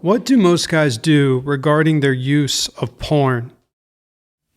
What do most guys do regarding their use of porn?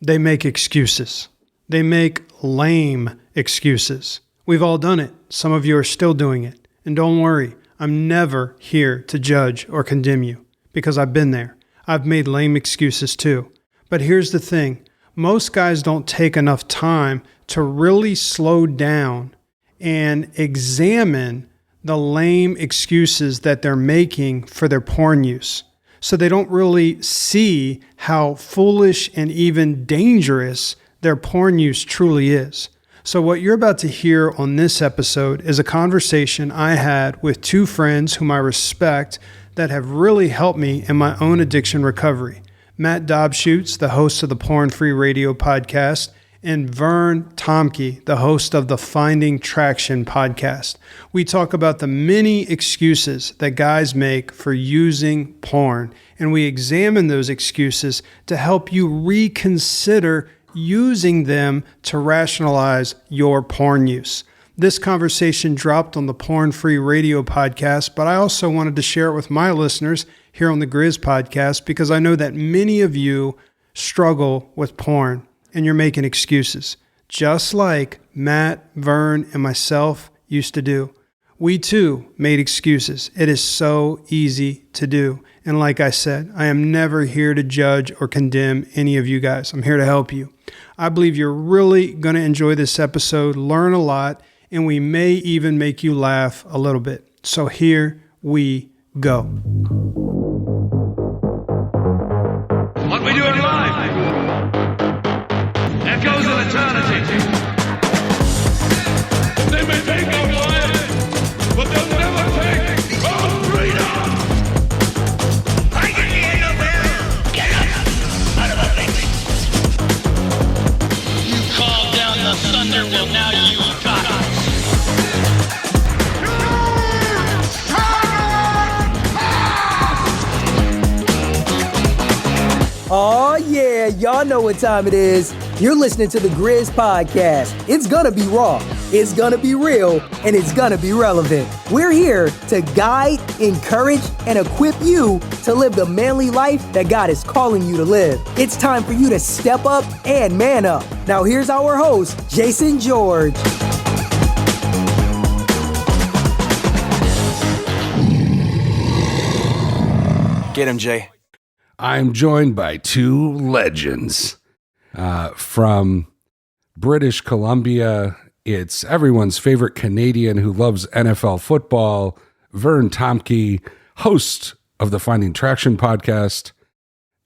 They make excuses. They make lame excuses. We've all done it. Some of you are still doing it. And don't worry, I'm never here to judge or condemn you because I've been there. I've made lame excuses too. But here's the thing. Most guys don't take enough time to really slow down and examine the lame excuses that they're making for their porn use. So they don't really see how foolish and even dangerous their porn use truly is. So what you're about to hear on this episode is a conversation I had with two friends whom I respect that have really helped me in my own addiction recovery. Matt Dobshoots, the host of the Porn Free Radio podcast, and Vern Tomke, the host of the Finding Traction podcast. We talk about the many excuses that guys make for using porn, and we examine those excuses to help you reconsider using them to rationalize your porn use. This conversation dropped on the Porn Free Radio podcast, but I also wanted to share it with my listeners here on the GRIZ podcast because I know that many of you struggle with porn and you're making excuses, just like Matt, Vern, and myself used to do. We too made excuses. It is so easy to do. And like I said, I am never here to judge or condemn any of you guys. I'm here to help you. I believe you're really going to enjoy this episode, learn a lot, and we may even make you laugh a little bit. So here we go. What we do in life echoes in eternity. They may take our life, but they'll never take our freedom. I can hear no bell. Get up out of the thing. You called down the thunder, well now you got us. Oh yeah, y'all know what time it is. You're listening to the GRIZ podcast. It's gonna be raw, it's gonna be real, and it's gonna be relevant. We're here to guide, encourage, and equip you to live the manly life that God is calling you to live. It's time for you to step up and man up. Now here's our host, Jason George. Get him, Jay. I'm joined by two legends from British Columbia. It's everyone's favorite Canadian who loves NFL football, Vern Tomke, host of the Finding Traction podcast,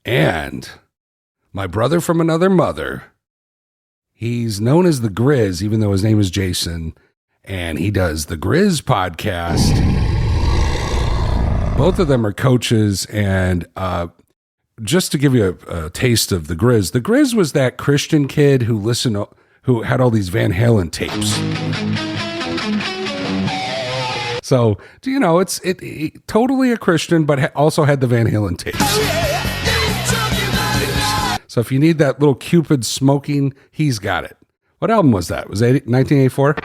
and my brother from another mother. He's known as the GRIZ, even though his name is Jason, and he does the GRIZ podcast. Both of them are coaches, and just to give you a taste of the GRIZ was that Christian kid who had all these Van Halen tapes. So, you know, it's totally a Christian, but also had the Van Halen tapes. So if you need that little Cupid smoking, he's got it. What album was that? Was it 1984?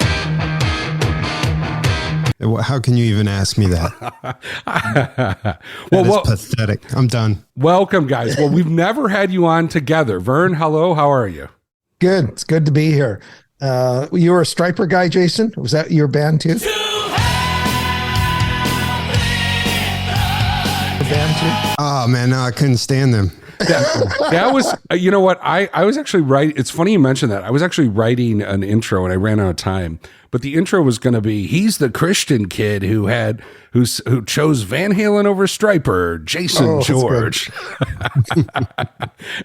How can you even ask me that? Well, pathetic. I'm done. Welcome, guys. Well, we've never had you on together. Vern, hello. How are you? Good. It's good to be here. You were a Striper guy, Jason? Was that your band too? Oh man, no, I couldn't stand them. That was, you know what? I was actually writing. It's funny you mentioned that. I was actually writing an intro and I ran out of time. But the intro was going to be, he's the Christian kid who chose Van Halen over Striper, Jason George. And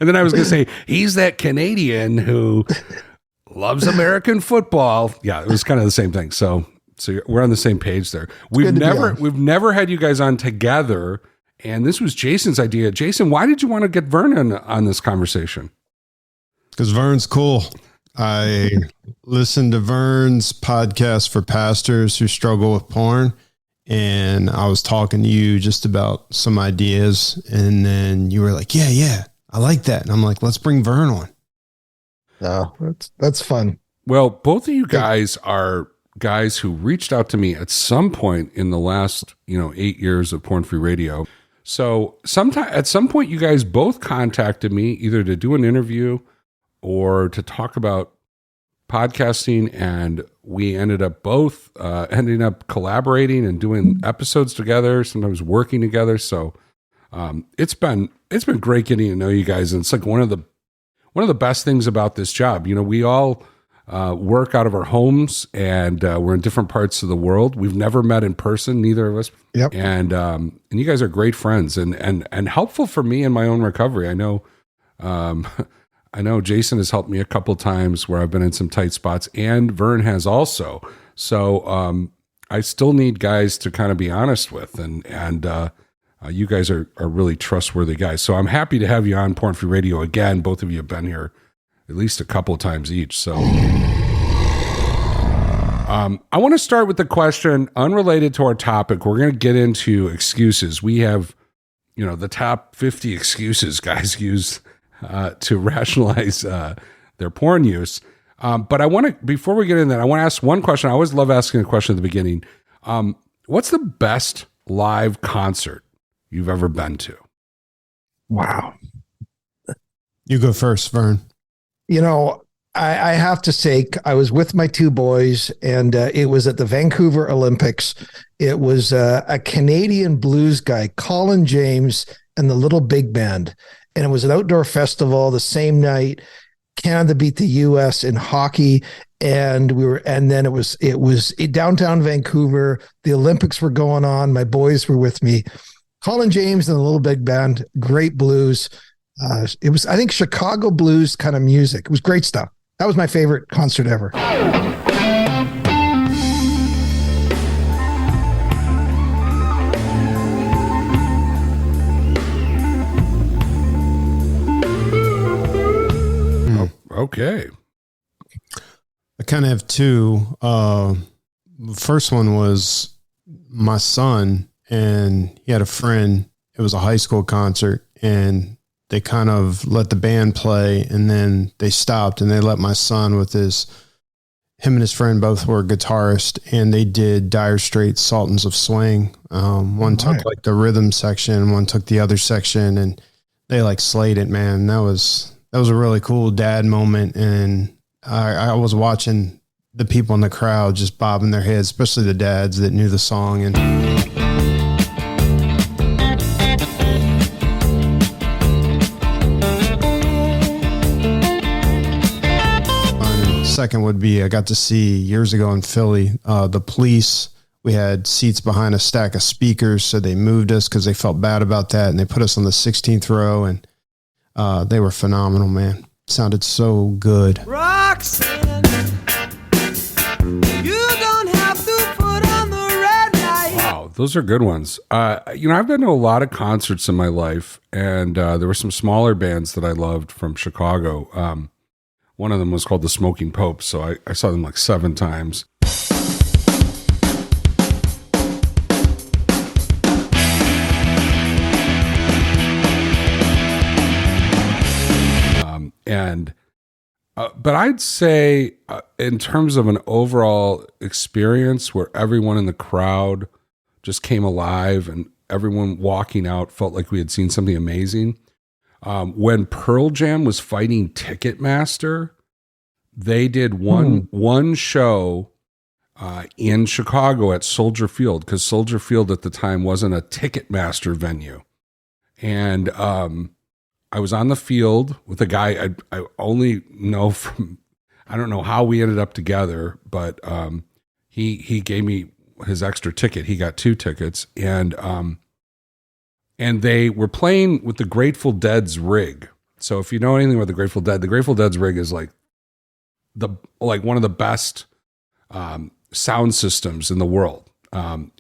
then I was going to say, he's that Canadian who loves American football. Yeah, it was kind of the same thing. So we're on the same page there. We've never had you guys on together. And this was Jason's idea. Jason, why did you want to get Vern on this conversation? Because Vern's cool. I listened to Vern's podcast for pastors who struggle with porn, and I was talking to you just about some ideas, and then you were like, yeah, I like that. And I'm like, let's bring Vern on. Oh, that's fun. Well, both of you guys are guys who reached out to me at some point in the last, 8 years of Porn Free Radio So at some point, you guys both contacted me either to do an interview or to talk about podcasting, and we ended up both ending up collaborating and doing episodes together, sometimes working together. So it's been great getting to know you guys, and it's like one of the best things about this job. You know, we all work out of our homes, and we're in different parts of the world. We've never met in person, neither of us. Yep. And you guys are great friends and helpful for me in my own recovery. I know Jason has helped me a couple times where I've been in some tight spots, and Vern has also. So I still need guys to kind of be honest with, and you guys are really trustworthy guys. So I'm happy to have you on Porn Free Radio again. Both of you have been here at least a couple of times each. So I want to start with the question unrelated to our topic. We're going to get into excuses. We have, the top 50 excuses guys use to rationalize their porn use. But I want to, before we get into that, I want to ask one question. I always love asking a question at the beginning. What's the best live concert you've ever been to? Wow. You go first, Vern. I have to say, I was with my two boys, and it was at the Vancouver Olympics. It was a Canadian blues guy, Colin James, and the Little Big Band. And it was an outdoor festival the same night. Canada beat the US in hockey. And then it was downtown Vancouver. The Olympics were going on. My boys were with me. Colin James and the Little Big Band, great blues. It was, I think, Chicago blues kind of music. It was great stuff. That was my favorite concert ever. Okay. I kind of have two. The first one was my son, and he had a friend. It was a high school concert, and they kind of let the band play, and then they stopped, and they let my son him and his friend both were guitarists, and they did Dire Straits' Sultans of Swing. One took like the rhythm section, one took the other section, and they like slayed it, man. That was a really cool dad moment. And I was watching the people in the crowd just bobbing their heads, especially the dads that knew the song. And second would be, I got to see years ago in Philly, the Police. We had seats behind a stack of speakers, so they moved us because they felt bad about that, and they put us on the 16th row, and they were phenomenal, man. Sounded so good. Roxanne, you don't have to put on the red light. Wow, those are good ones. I've been to a lot of concerts in my life, and there were some smaller bands that I loved from Chicago. One of them was called the Smoking Popes, so I saw them like 7 times. But I'd say in terms of an overall experience where everyone in the crowd just came alive and everyone walking out felt like we had seen something amazing. When Pearl Jam was fighting Ticketmaster, they did one show in Chicago at Soldier Field, because Soldier Field at the time wasn't a Ticketmaster venue. And I was on the field with a guy I only know from, I don't know how we ended up together, but he gave me his extra ticket. He got 2 tickets, and they were playing with the Grateful Dead's rig. So if you know anything about the Grateful Dead's rig is like one of the best sound systems in the world. Pearl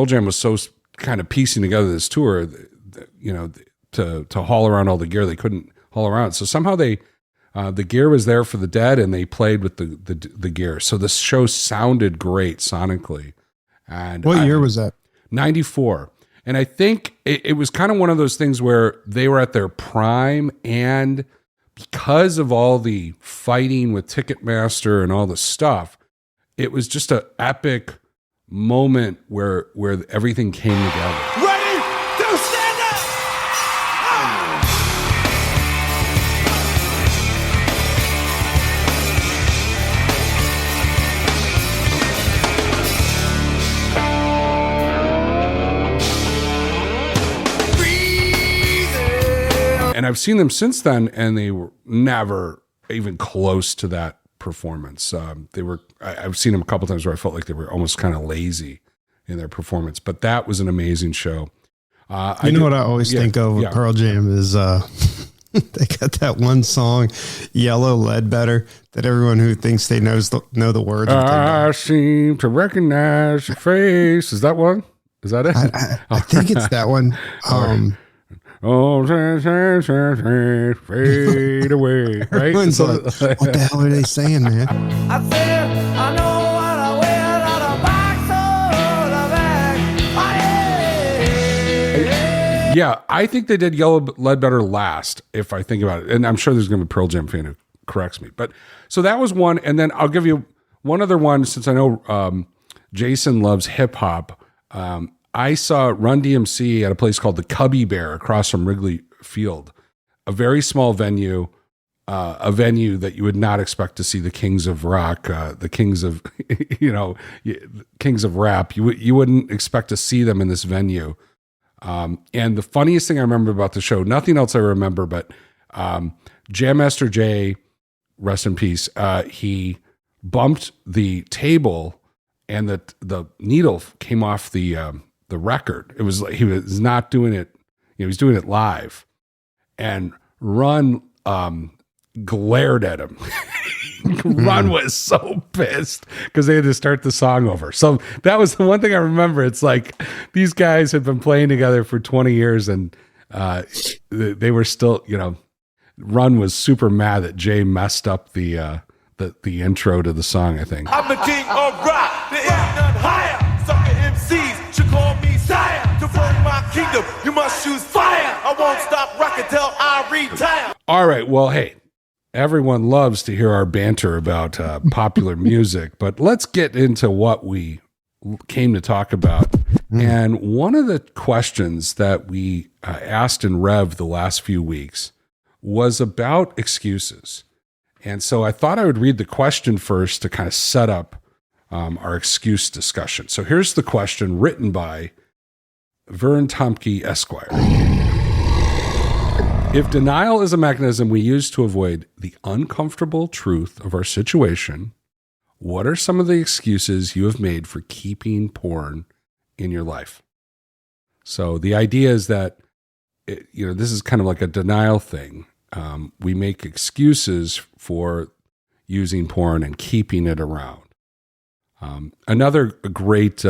Jam was so kind of piecing together this tour, to haul around all the gear they couldn't haul around. So somehow the gear was there for the Dead, and they played with the gear. So the show sounded great sonically. And what year was that? 94. And I think it was kind of one of those things where they were at their prime, and because of all the fighting with Ticketmaster and all the stuff, it was just an epic moment where everything came together. Ready to stand up! And I've seen them since then, and they were never even close to that performance. I've seen them a couple times where I felt like they were almost kind of lazy in their performance, but that was an amazing show. What I always think of with Pearl Jam is they got that one song, Yellow Ledbetter, that everyone who thinks they know the words. I seem to recognize your face. Is that one? Is that it? I think it's that one. Oh, fade away. Right? Everyone's like, what the hell are they saying, man? I said, I know what I wear, not a box or a bag. Yeah, I think they did Yellow Ledbetter last, if I think about it. And I'm sure there's going to be a Pearl Jam fan who corrects me. But so that was one. And then I'll give you one other one, since I know Jason loves hip hop. I saw Run DMC at a place called the Cubby Bear across from Wrigley Field, a very small venue, a venue that you would not expect to see the kings of rock, the kings of, kings of rap. You wouldn't expect to see them in this venue. And the funniest thing I remember about the show, nothing else I remember, but Jam Master Jay, rest in peace, he bumped the table and the needle came off the record. It was like he was not doing it, he was doing it live, and Run glared at him. Run was so pissed because they had to start the song over. So that was the one thing I remember. It's like these guys had been playing together for 20 years and they were still, Run was super mad that Jay messed up the intro to the song, I think. I'm the king of rock. There ain't none higher. Sucker MCs should call me sire. To run my kingdom, you must choose fire. I won't stop rocking till I retire. All right. Well, hey, everyone loves to hear our banter about popular music, but let's get into what we came to talk about. And one of the questions that we asked in Rev the last few weeks was about excuses. And so I thought I would read the question first to kind of set up our excuse discussion. So here's the question written by Vern Tomke, Esquire. If denial is a mechanism we use to avoid the uncomfortable truth of our situation, what are some of the excuses you have made for keeping porn in your life? So the idea is that, this is kind of like a denial thing. We make excuses for using porn and keeping it around. Another great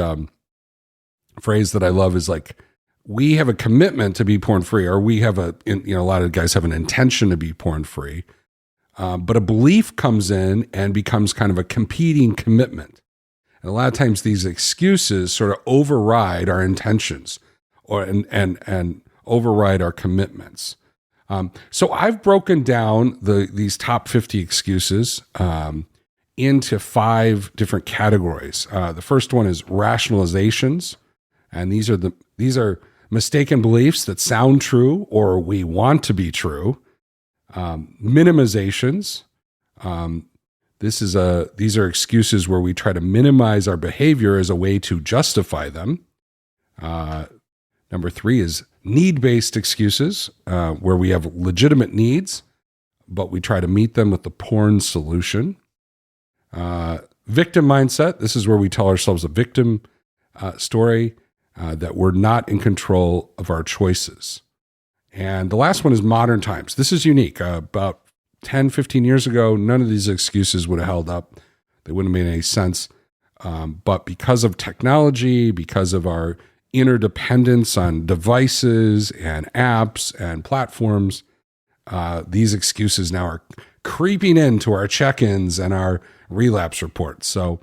phrase that I love is like, we have a commitment to be porn free, or we have a lot of guys have an intention to be porn free. But a belief comes in and becomes kind of a competing commitment. And a lot of times these excuses sort of override our intentions and override our commitments. So I've broken down these top 50 excuses into 5 different categories. The first one is rationalizations, and these are mistaken beliefs that sound true or we want to be true. Minimizations. These are excuses where we try to minimize our behavior as a way to justify them. Number 3 is need-based excuses, where we have legitimate needs, but we try to meet them with the porn solution. Victim mindset. This is where we tell ourselves a victim story, that we're not in control of our choices. And the last one is modern times. This is unique. About 10, 15 years ago, none of these excuses would have held up. They wouldn't have made any sense. But because of technology, because of our interdependence on devices and apps and platforms, these excuses now are creeping into our check-ins and our relapse reports. So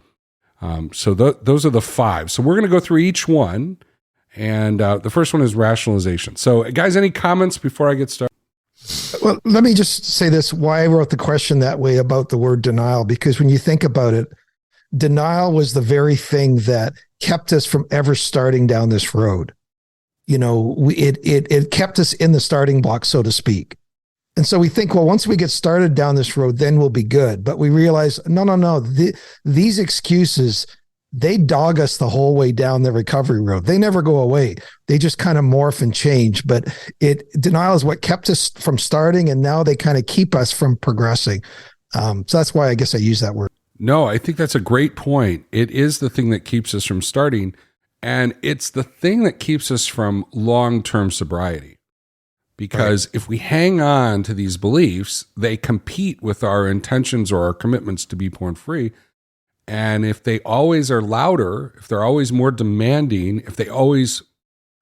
those are the 5. So we're going to go through each one. And the first one is rationalization. So guys, any comments before I get started? Well, let me just say this, why I wrote the question that way about the word denial, because when you think about it, denial was the very thing that kept us from ever starting down this road. It kept us in the starting block, so to speak. And so we think, well, once we get started down this road, then we'll be good. But we realize, no. These excuses, they dog us the whole way down the recovery road. They never go away. They just kind of morph and change. But denial is what kept us from starting, and now they kind of keep us from progressing. So that's why I guess I use that word. No, I think that's a great point. It is the thing that keeps us from starting, and it's the thing that keeps us from long-term sobriety. Because if we hang on to these beliefs, they compete with our intentions or our commitments to be porn-free. And if they always are louder, if they're always more demanding, if they always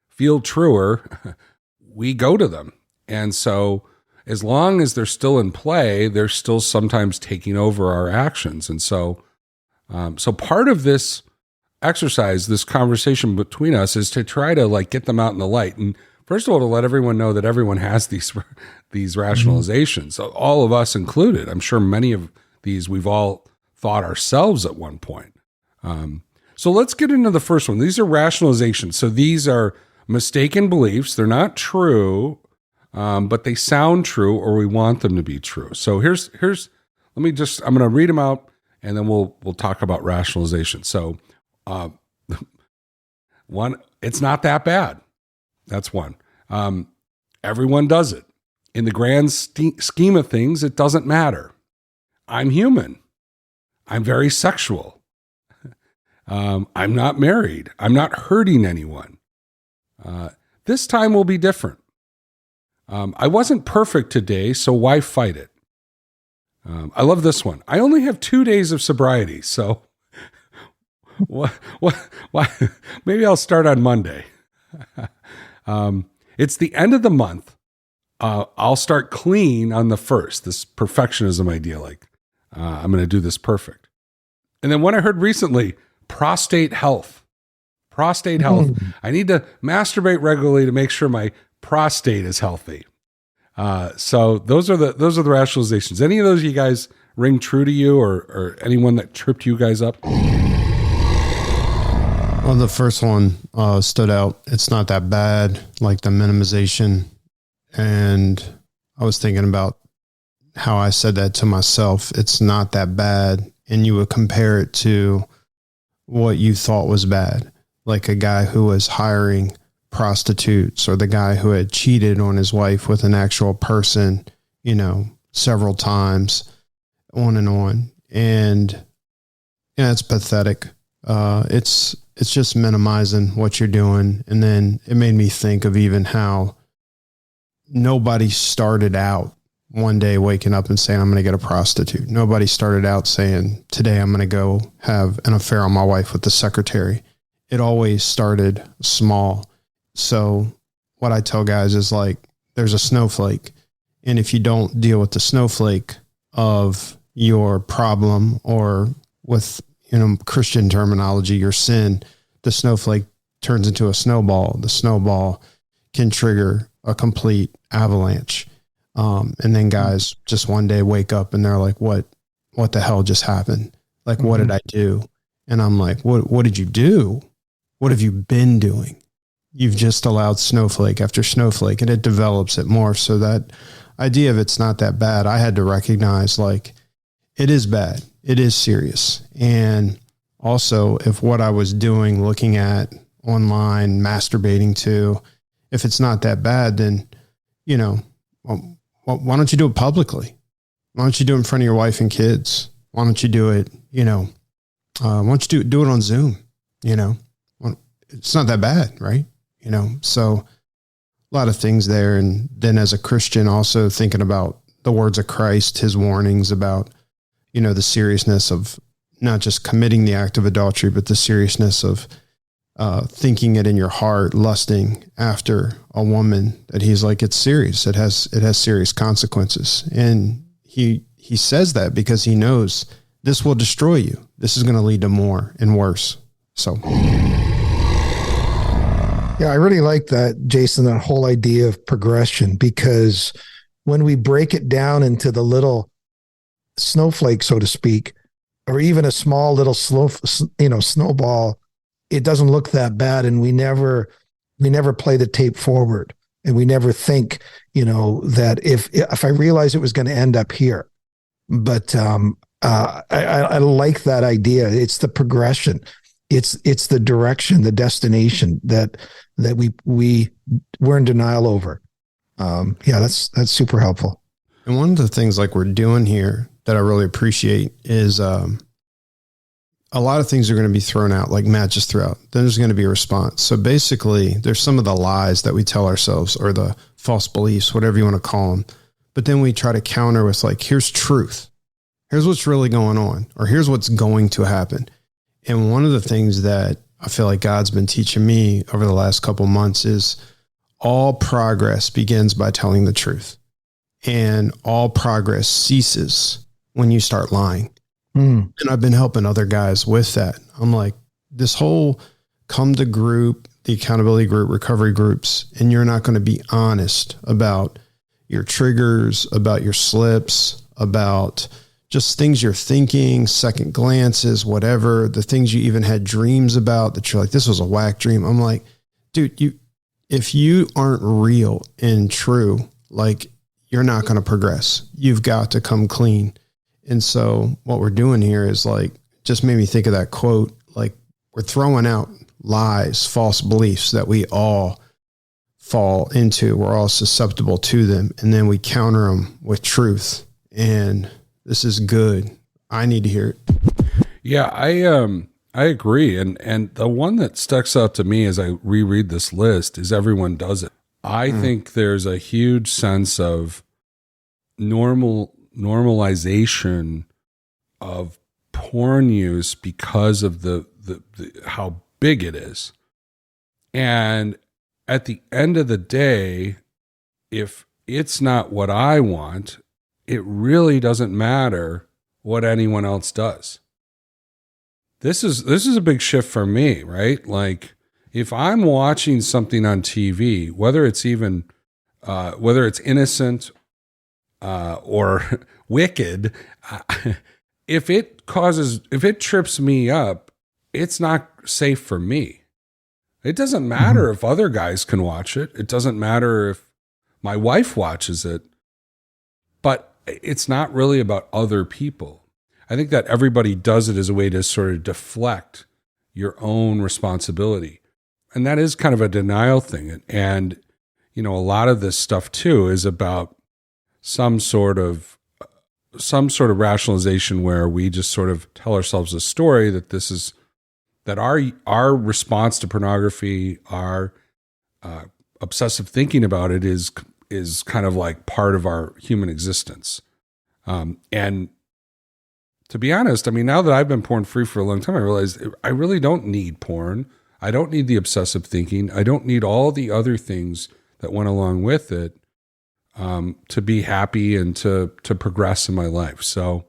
feel truer, we go to them. And so as long as they're still in play, they're still sometimes taking over our actions. And so part of this exercise, this conversation between us, is to try to get them out in the light. And first of all, to let everyone know that everyone has these rationalizations, so all of us included. I'm sure many of these we've all thought ourselves at one point. So let's get into the first one. These are rationalizations. So these are mistaken beliefs. They're not true, but they sound true, or we want them to be true. So I'm going to read them out, and then we'll talk about rationalization. So one, it's not that bad. That's one. Everyone does it. In the grand scheme of things, it doesn't matter. I'm human. I'm very sexual. I'm not married. I'm not hurting anyone. This time will be different. I wasn't perfect today, so why fight it? I love this one. I only have 2 days of sobriety, so why? Maybe I'll start on Monday. It's the end of the month. I'll start clean on the 1st. This perfectionism idea, I'm going to do this perfect. And then one I heard recently, prostate health. Prostate health. I need to masturbate regularly to make sure my prostate is healthy. So those are the rationalizations. Any of those you guys ring true to you, or anyone that tripped you guys up? Well, the first one stood out. It's not that bad, like the minimization. And I was thinking about how I said that to myself. It's not that bad. And you would compare it to what you thought was bad, like a guy who was hiring prostitutes, or the guy who had cheated on his wife with an actual person, several times, on and on. And it's pathetic. It's just minimizing what you're doing. And then it made me think of even how nobody started out one day waking up and saying, I'm going to get a prostitute. Nobody started out saying, today I'm going to go have an affair on my wife with the secretary. It always started small. So what I tell guys is there's a snowflake. And if you don't deal with the snowflake of your problem, or with Christian terminology, your sin, the snowflake turns into a snowball. The snowball can trigger a complete avalanche. And then guys just one day wake up and they're like, what the hell just happened? What did I do? And I'm like, what did you do? What have you been doing? You've just allowed snowflake after snowflake, and it develops, it morphs. So that idea of it's not that bad, I had to recognize it is bad. It is serious. And also, if what I was doing, looking at online, masturbating to, if it's not that bad, then, why don't you do it publicly? Why don't you do it in front of your wife and kids? Why don't you do it, why don't you do it on Zoom? It's not that bad, right? So a lot of things there. And then as a Christian, also thinking about the words of Christ, his warnings about, the seriousness of not just committing the act of adultery, but the seriousness of thinking it in your heart, lusting after a woman, that he's like, it's serious. It has serious consequences. And he says that because he knows this will destroy you. This is going to lead to more and worse. So. Yeah, I really like that, Jason, that whole idea of progression, because when we break it down into the little snowflake, so to speak, or even a small little snowball, it doesn't look that bad. And we never play the tape forward, and we never think, that if I realized it was going to end up here. But I like that idea. It's the progression. It's the direction, the destination that we're in denial over. That's super helpful. And one of the things like we're doing here that I really appreciate is a lot of things are going to be thrown out, like Matt just threw out. Then there's going to be a response. So basically, there's some of the lies that we tell ourselves, or the false beliefs, whatever you want to call them. But then we try to counter with like, here's truth. Here's what's really going on, or here's what's going to happen. And one of the things that I feel like God's been teaching me over the last couple months is all progress begins by telling the truth. And all progress ceases when you start lying. And I've been helping other guys with that. I'm like, this whole come to group, the accountability group, recovery groups, and you're not going to be honest about your triggers, about your slips, about just things you're thinking, second glances, whatever, the things you even had dreams about that you're like, this was a whack dream. I'm like, dude, if you aren't real and true, like, you're not going to progress. You've got to come clean. And so what we're doing here is like, just made me think of that quote, like we're throwing out lies, false beliefs that we all fall into. We're all susceptible to them. And then we counter them with truth. And this is good. I need to hear it. Yeah, I agree. And the one that sticks out to me as I reread this list is everyone does it. I think there's a huge sense of normalization of porn use because of the how big it is. And at the end of the day, if it's not what I want, it really doesn't matter what anyone else does. This is a big shift for me, right? Like, if I'm watching something on TV, whether it's even, whether it's innocent or wicked, if it trips me up, it's not safe for me. It doesn't matter if other guys can watch it. It doesn't matter if my wife watches it, but it's not really about other people. I think that everybody does it as a way to sort of deflect your own responsibility. And that is kind of a denial thing. And, a lot of this stuff too is about some sort of rationalization where we just sort of tell ourselves a story that our response to pornography, our obsessive thinking about it is kind of like part of our human existence. And to be honest, I mean, now that I've been porn free for a long time, I realize I really don't need porn. I don't need the obsessive thinking. I don't need all the other things that went along with it to be happy and to progress in my life. So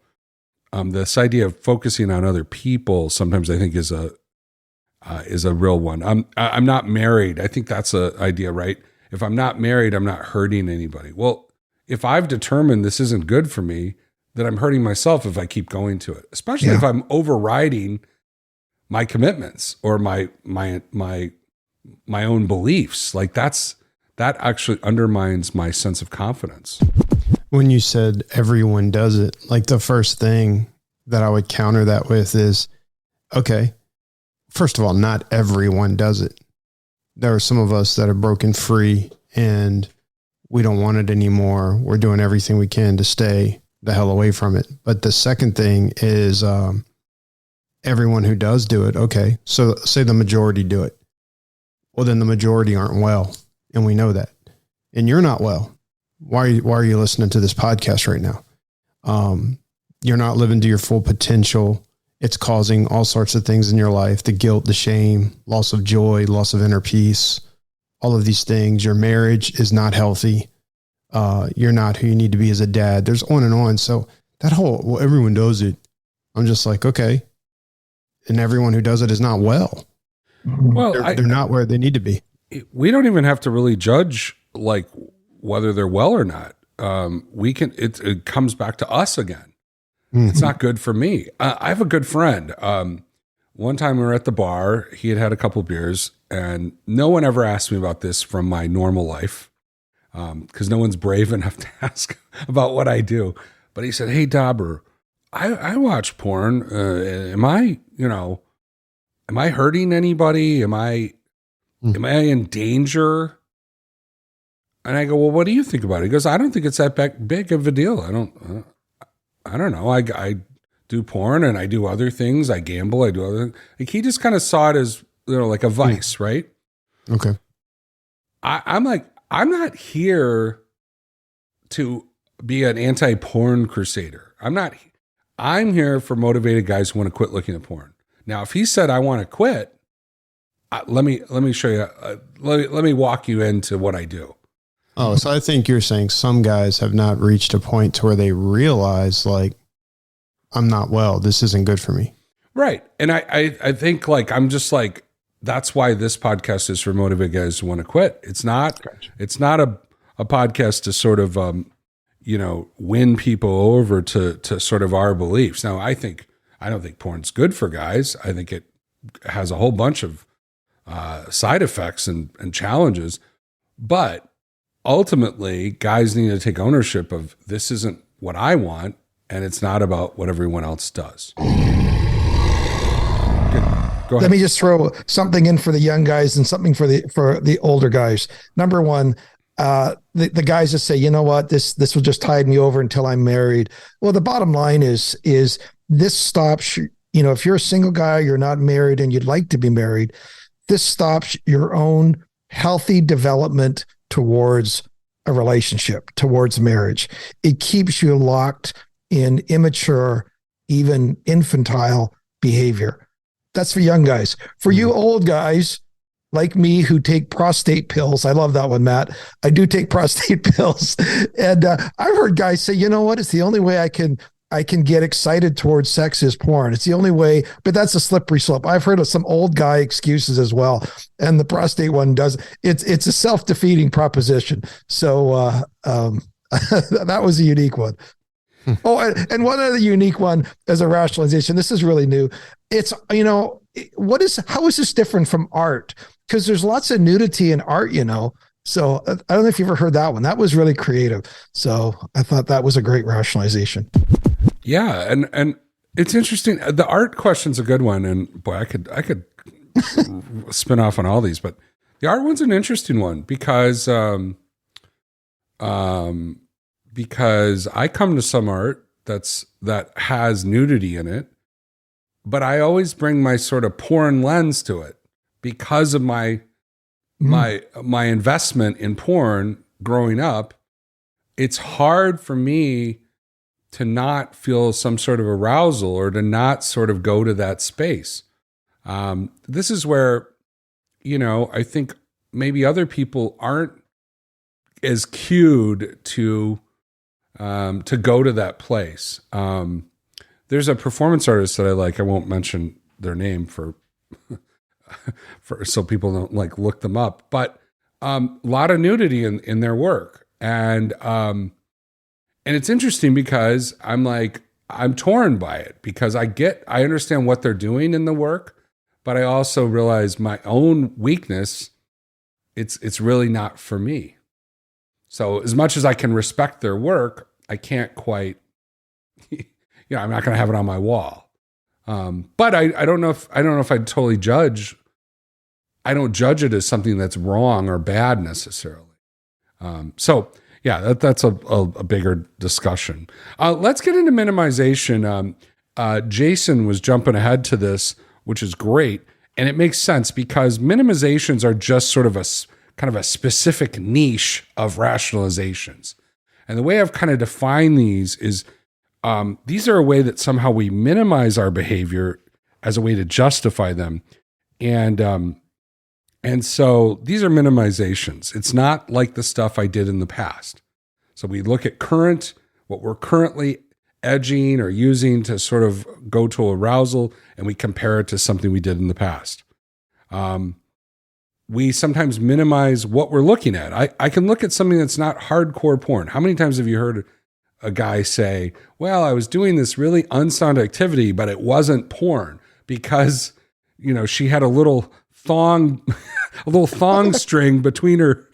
this idea of focusing on other people sometimes I think is a real one. I'm not married. I think that's an idea, right? If I'm not married, I'm not hurting anybody. Well, if I've determined this isn't good for me, then I'm hurting myself if I keep going to it, especially if I'm overriding my commitments or my own beliefs. Like that actually undermines my sense of confidence. When you said everyone does it, like the first thing that I would counter that with is, okay, first of all, not everyone does it. There are some of us that are broken free and we don't want it anymore. We're doing everything we can to stay the hell away from it. But the second thing is, everyone who does do it. Okay. So say the majority do it. Well, then the majority aren't well. And we know that. And you're not well. Why are you listening to this podcast right now? You're not living to your full potential. It's causing all sorts of things in your life, the guilt, the shame, loss of joy, loss of inner peace, all of these things. Your marriage is not healthy. You're not who you need to be as a dad. There's on and on. So that whole, well, everyone does it. I'm just like, okay. And everyone who does it is not well. Well, they're not where they need to be. We don't even have to really judge like whether they're well or not. It comes back to us again. It's not good for me. I have a good friend. One time we were at the bar. He had had a couple beers, and no one ever asked me about this from my normal life, because no one's brave enough to ask about what I do. But he said, "Hey, Dobber, I watch porn. Am I hurting anybody? Am I in danger?" And I go, "Well, what do you think about it?" He goes, "I don't think it's that big of a deal. I don't know. I do porn and I do other things. I gamble. I do other. Like, he just kind of saw it as, like a vice, right?" Okay. I'm like, I'm not here to be an anti-porn crusader. I'm here for motivated guys who want to quit looking at porn. Now, if he said, "I want to quit," let me show you. Let me walk you into what I do. Oh, so I think you're saying some guys have not reached a point to where they realize, like, I'm not well. This isn't good for me. Right. And I think, like, I'm just like, that's why this podcast is for motivated guys who want to quit. It's not a podcast to sort of, win people over to sort of our beliefs. Now, I don't think porn's good for guys. I think it has a whole bunch of side effects and challenges, but ultimately, guys need to take ownership of, this isn't what I want, and it's not about what everyone else does. Go ahead. Let me just throw something in for the young guys and something for the older guys. Number one, the guys that say, "You know what, this will just tide me over until I'm married." Well, the bottom line is this stops. If you're a single guy, you're not married, and you'd like to be married, this stops your own healthy development towards a relationship, towards marriage. It keeps you locked in immature, even infantile behavior. That's for young guys. For you old guys like me who take prostate pills, I love that one, Matt. I do take prostate pills. And I've heard guys say, "You know what? It's the only way I can get excited towards sex is porn. It's the only way," but that's a slippery slope. I've heard of some old guy excuses as well. And the prostate one it's a self-defeating proposition. So that was a unique one. Oh, and one other unique one as a rationalization. This is really new. It's, how is this different from art? Because there's lots of nudity in art, So I don't know if you've ever heard that one. That was really creative. So I thought that was a great rationalization. Yeah, and it's interesting. The art question's a good one, and boy, I could spin off on all these, but the art one's an interesting one because I come to some art that has nudity in it, but I always bring my sort of porn lens to it because of my investment in porn growing up. It's hard for me to not feel some sort of arousal or to not sort of go to that space. This is where, I think maybe other people aren't as cued to go to that place. There's a performance artist that I like. I won't mention their name for so people don't like look them up, but a lot of nudity in their work. And it's interesting because I'm torn by it because I understand what they're doing in the work, but I also realize my own weakness. It's really not for me. So as much as I can respect their work, I can't quite, I'm not going to have it on my wall. But I don't know if I'd totally judge. I don't judge it as something that's wrong or bad necessarily. So yeah, that's a bigger discussion. Let's get into minimization. Jason was jumping ahead to this, which is great. And it makes sense because minimizations are just sort of a kind of a specific niche of rationalizations. And the way I've kind of defined these is these are a way that somehow we minimize our behavior as a way to justify them. And so these are minimizations. It's not like the stuff I did in the past. So we look at what we're currently edging or using to sort of go to arousal, and we compare it to something we did in the past. We sometimes minimize what we're looking at. I can look at something that's not hardcore porn. How many times have you heard a guy say, well, I was doing this really unsound activity, but it wasn't porn because, she had a little thong, string between her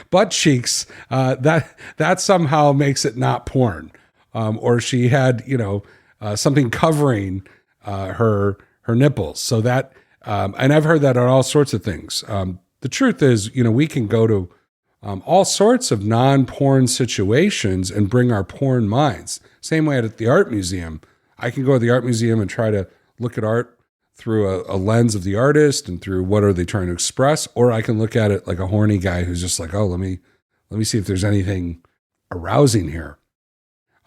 butt cheeks. That somehow makes it not porn. Or she had, something covering her nipples. So that, and I've heard that on all sorts of things. The truth is, we can go to all sorts of non-porn situations and bring our porn minds. Same way at the art museum. I can go to the art museum and try to look at art through a lens of the artist and through what are they trying to express, or I can look at it like a horny guy who's just like, oh, let me see if there's anything arousing here.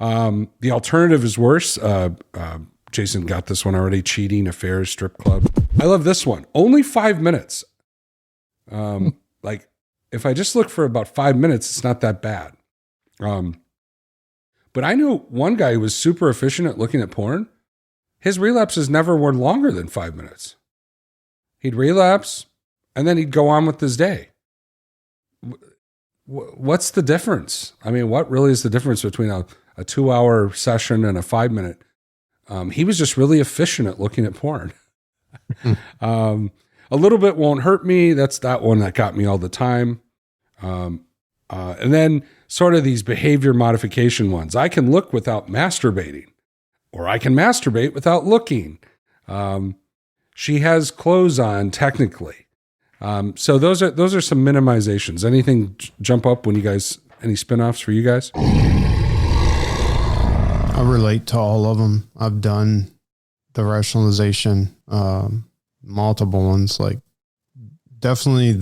The alternative is worse. Jason got this one already. Cheating, affairs, strip club. I love this one. Only 5 minutes. Like if I just look for about 5 minutes, it's not that bad. But I knew one guy who was super efficient at looking at porn. His relapses never were longer than 5 minutes. He'd relapse and then he'd go on with his day. What's the difference? I mean, what really is the difference between a 2-hour session and a 5 minute? He was just really efficient at looking at porn. A little bit won't hurt me. That's that one that got me all the time. And then sort of these behavior modification ones. I can look without masturbating, or I can masturbate without looking. She has clothes on technically. So those are some minimizations. Anything jump up when you guys, any spinoffs for you guys? I relate to all of them. I've done the rationalization, multiple ones, like definitely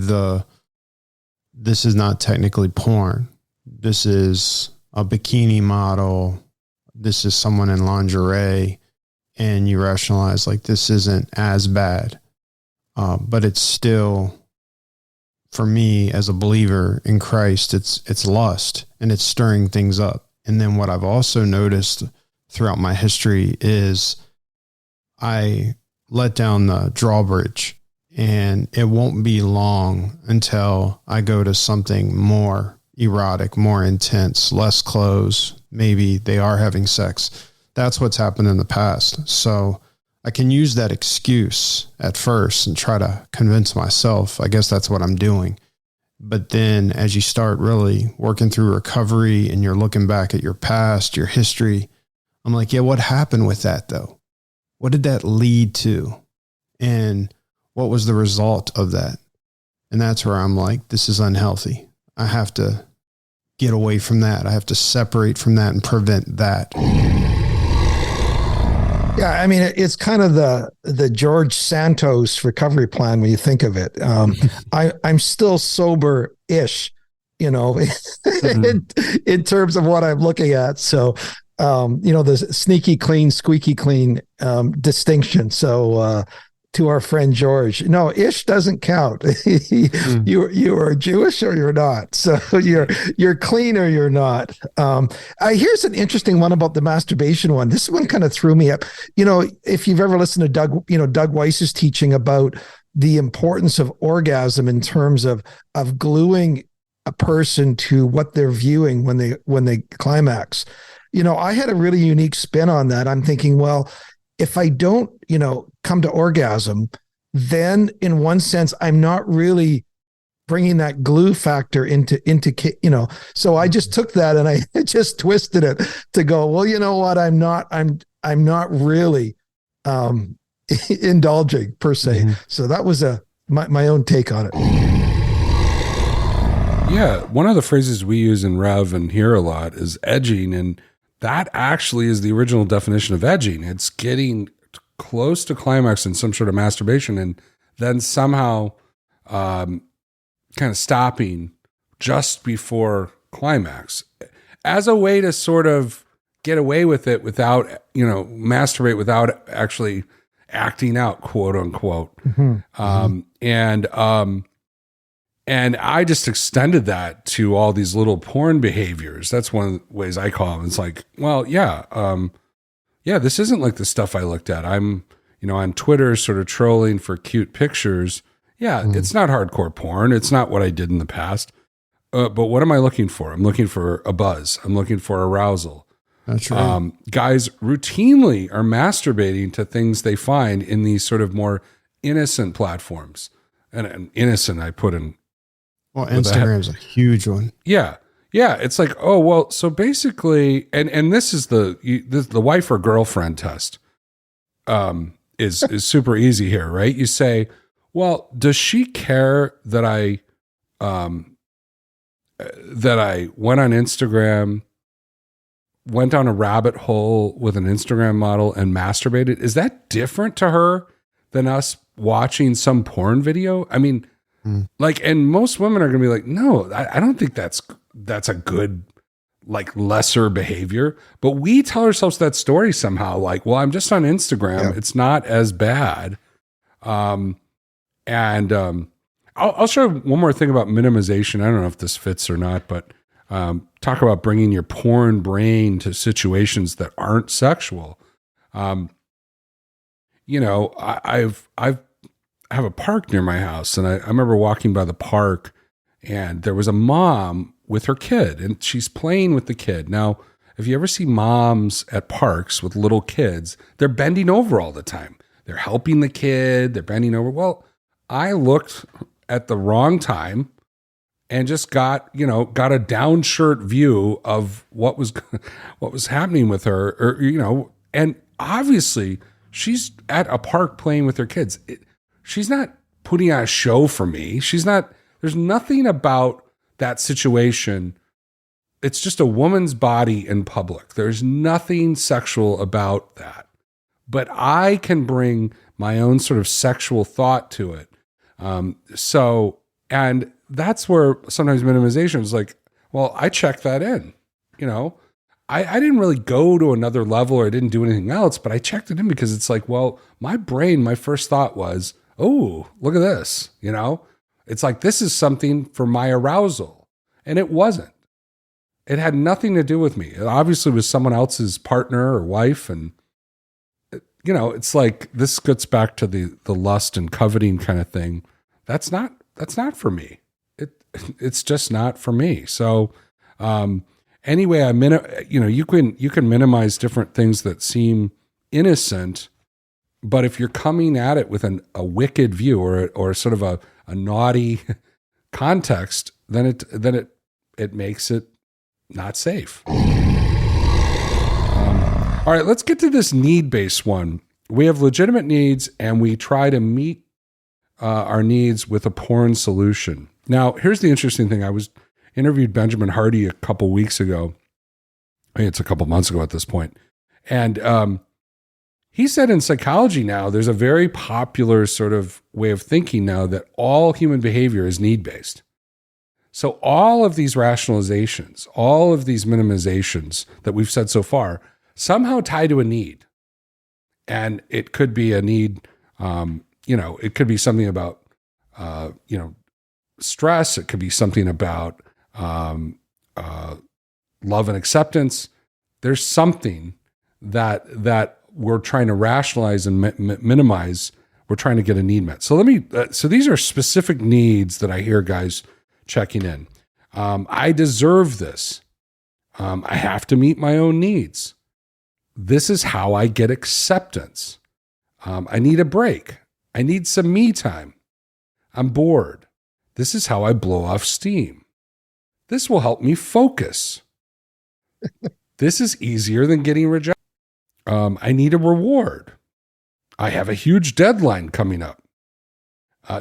this is not technically porn. This is a bikini model. This is someone in lingerie, and you rationalize like this isn't as bad. But it's still, for me as a believer in Christ, it's lust and it's stirring things up. And then what I've also noticed throughout my history is I let down the drawbridge, and it won't be long until I go to something more erotic, more intense, less clothes. Maybe they are having sex. That's what's happened in the past. So I can use that excuse at first and try to convince myself, I guess that's what I'm doing. But then as you start really working through recovery and you're looking back at your past, your history, I'm like, yeah, what happened with that though? What did that lead to? And what was the result of that? And that's where I'm like, this is unhealthy. I have to get away from that. I have to separate from that and prevent that. Yeah, I mean, it's kind of the George Santos recovery plan when you think of it. I'm still sober-ish, in terms of what I'm looking at. So, the sneaky clean, squeaky clean distinction. So to our friend George, no, ish doesn't count. You are Jewish or you're not. So you're clean or you're not. Here's an interesting one about the masturbation one. This one kind of threw me up. If you've ever listened to Doug Weiss's teaching about the importance of orgasm in terms of gluing a person to what they're viewing when they climax. I had a really unique spin on that. I'm thinking, well, if I don't, come to orgasm, then in one sense, I'm not really bringing that glue factor into, so I just took that and I just twisted it to go, well, you know what? I'm not really, indulging per se. Mm-hmm. So that was my own take on it. Yeah. One of the phrases we use in Rev and hear a lot is edging. And that actually is the original definition of edging. It's getting close to climax in some sort of masturbation and then somehow kind of stopping just before climax as a way to sort of get away with it without, masturbate without actually acting out, quote unquote. Mm-hmm. And I just extended that to all these little porn behaviors. That's one of the ways I call them. It's like, well, this isn't like the stuff I looked at. I'm, on Twitter sort of trolling for cute pictures. Yeah, It's not hardcore porn. It's not what I did in the past. But what am I looking for? I'm looking for a buzz. I'm looking for arousal. That's right. Guys routinely are masturbating to things they find in these sort of more innocent platforms. And innocent, I put in. Well, Instagram's a huge one. Yeah. Yeah. It's like, oh, well, so basically, and this is the wife or girlfriend test is super easy here, right? You say, well, does she care that I went on Instagram, went down a rabbit hole with an Instagram model and masturbated? Is that different to her than us watching some porn video? I mean, like, and most women are going to be like, no, I don't think that's a good, like, lesser behavior. But we tell ourselves that story somehow, like, well, I'm just on Instagram. Yeah. It's not as bad. I'll show one more thing about minimization. I don't know if this fits or not, but talk about bringing your porn brain to situations that aren't sexual. You know, I have a park near my house, and I remember walking by the park, and there was a mom with her kid, and she's playing with the kid. Now, if you ever see moms at parks with little kids, they're bending over all the time. They're helping the kid. They're bending over. Well, I looked at the wrong time and just got a downshirt view of what was happening with her, or, and obviously she's at a park playing with her kids. She's not putting on a show for me. There's nothing about that situation. It's just a woman's body in public. There's nothing sexual about that, but I can bring my own sort of sexual thought to it. And that's where sometimes minimization is like, well, I checked that in, I didn't really go to another level, or I didn't do anything else, but I checked it in because it's like, well, my first thought was, oh, look at this, it's like, this is something for my arousal. And it wasn't. It had nothing to do with me. It obviously was someone else's partner or wife. And, it's like, this gets back to the lust and coveting kind of thing. That's not for me. It's just not for me. So, anyway, you can minimize different things that seem innocent, but if you're coming at it with a wicked view or sort of a naughty context, then it makes it not safe. All right, let's get to this need-based one. We have legitimate needs, and we try to meet our needs with a porn solution. Now, here's the interesting thing. I interviewed Benjamin Hardy a couple weeks ago. I think it's a couple months ago at this point. And he said in psychology now, there's a very popular sort of way of thinking now that all human behavior is need-based. So all of these rationalizations, all of these minimizations that we've said so far, somehow tie to a need. And it could be a need, it could be something about, stress. It could be something about love and acceptance. There's something that we're trying to rationalize and minimize. We're trying to get a need met. So so these are specific needs that I hear guys checking in. I deserve this. I have to meet my own needs. This is how I get acceptance. I need a break. I need some me time. I'm bored. This is how I blow off steam. This will help me focus. This is easier than getting rejected. I need a reward. I have a huge deadline coming up.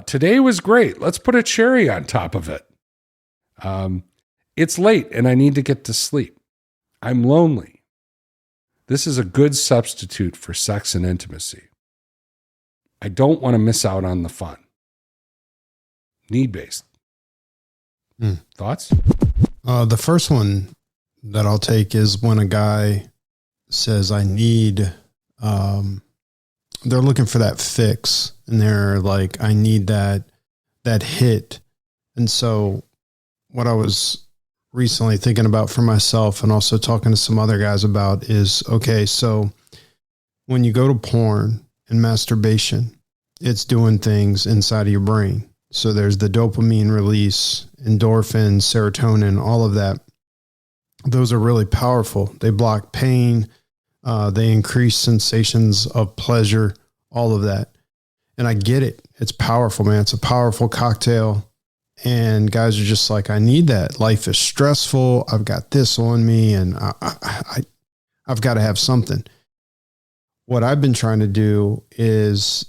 Today was great. Let's put a cherry on top of it. It's late and I need to get to sleep. I'm lonely. This is a good substitute for sex and intimacy. I don't want to miss out on the fun. Need-based. Thoughts? The first one that I'll take is when a guy says, I need, they're looking for that fix, and they're like, I need that hit. And so what I was recently thinking about for myself and also talking to some other guys about is, okay, so when you go to porn and masturbation, it's doing things inside of your brain. So there's the dopamine release, endorphins, serotonin, all of that. those are really powerful. They block pain. They increase sensations of pleasure, all of that. And I get it. It's powerful, man. It's a powerful cocktail. And guys are just like, I need that. Life is stressful. I've got this on me and I've got to have something. What I've been trying to do is,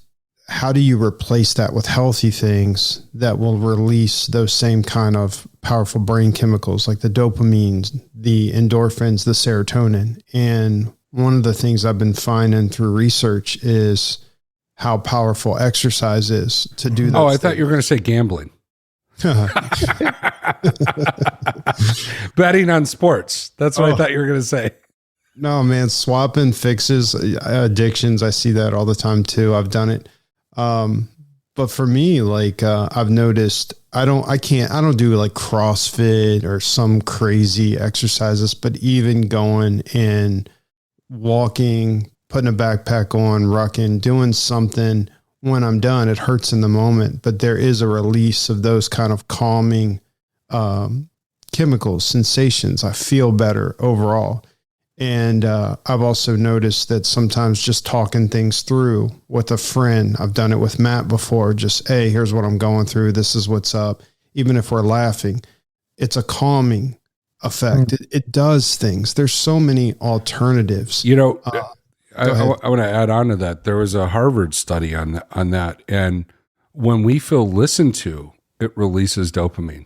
how do you replace that with healthy things that will release those same kind of powerful brain chemicals like the dopamine, the endorphins, the serotonin? And one of the things I've been finding through research is how powerful exercise is to do that. Oh, I thought you were going to say gambling. Betting on sports. That's what I thought you were going to say. No, man, swapping fixes addictions. I see that all the time too. I've done it. But for me, like, I've noticed I don't do like CrossFit or some crazy exercises, but even going and walking, putting a backpack on, rucking, doing something, when I'm done, it hurts in the moment, but there is a release of those kind of calming, chemicals, sensations. I feel better overall. And I've also noticed that sometimes just talking things through with a friend, I've done it with Matt before, just, hey, here's what I'm going through. This is what's up. Even if we're laughing, it's a calming effect. It does things. There's so many alternatives. You know, I want to add on to that. There was a Harvard study on that. And when we feel listened to, it releases dopamine.